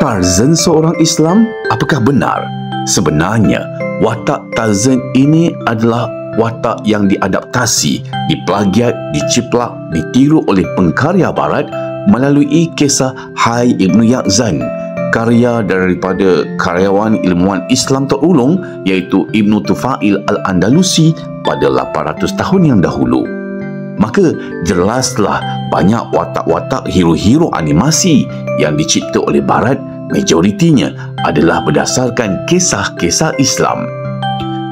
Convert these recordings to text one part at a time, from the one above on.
Tarzan seorang Islam? Apakah benar? Sebenarnya, watak Tarzan ini adalah watak yang diadaptasi, diplagiat, diciplak, ditiru oleh pengkarya barat melalui kisah Hai Ibnu Yaqzan, karya daripada karyawan ilmuwan Islam terulung iaitu Ibnu Tufail Al-Andalusi pada 800 tahun yang dahulu. Maka jelaslah banyak watak-watak hero-hero animasi yang dicipta oleh barat majoritinya adalah berdasarkan kisah-kisah Islam.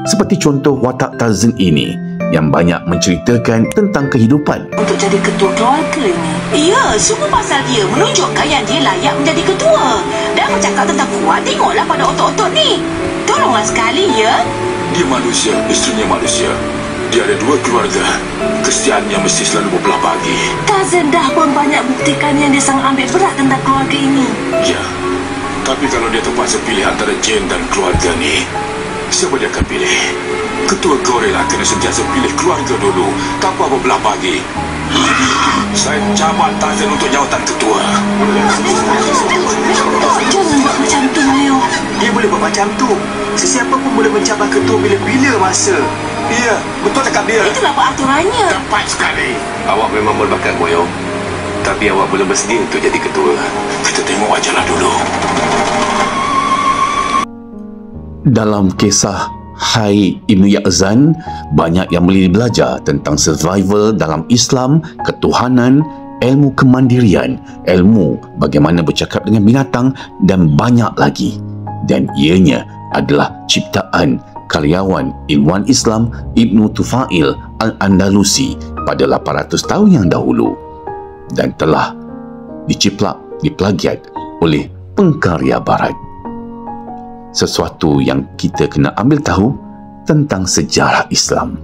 Seperti contoh watak Tarzan ini yang banyak menceritakan tentang kehidupan. Untuk jadi ketua keluarga ini. Ya, semua pasal dia menunjukkan yang dia layak menjadi ketua. Dan bercakap tentang kuat, tengoklah pada otot-otot ni. Tolonglah sekali ya. Dia manusia, isterinya manusia. Dia ada 2 keluarga. Kesetiaannya mesti selalu berbelah bagi. Tarzan dah pun banyak buktikan yang dia sangat ambil berat tentang keluarga ini. Ya, tapi kalau dia terpaksa pilih antara Jane dan keluarga ni, siapa dia akan pilih? Ketua Gorilla kena sentiasa pilih keluarga dulu, tanpa berbelah bagi. Saya cabar Tarzan untuk jawatan ketua. Jangan buat macam tu, Leo. Dia boleh buat macam tu. Sesiapa pun boleh mencabar ketua bila-bila masa. Ya, betul cakap dia. Itulah peraturannya. Tepat sekali. Awak memang berbakat, Boyo. Tapi awak belum bersedia untuk jadi ketua. Kita tengok ajalah dulu. Dalam kisah Hai Ibnu Yaqzan, banyak yang boleh belajar tentang survival dalam Islam, ketuhanan, ilmu kemandirian, ilmu bagaimana bercakap dengan binatang dan banyak lagi. Dan ianya adalah ciptaan karyawan ilmuwan Islam Ibnu Tufail Al-Andalusi pada 800 tahun yang dahulu dan telah diciplak, diplagiat oleh pengkarya barat. Sesuatu yang kita kena ambil tahu tentang sejarah Islam.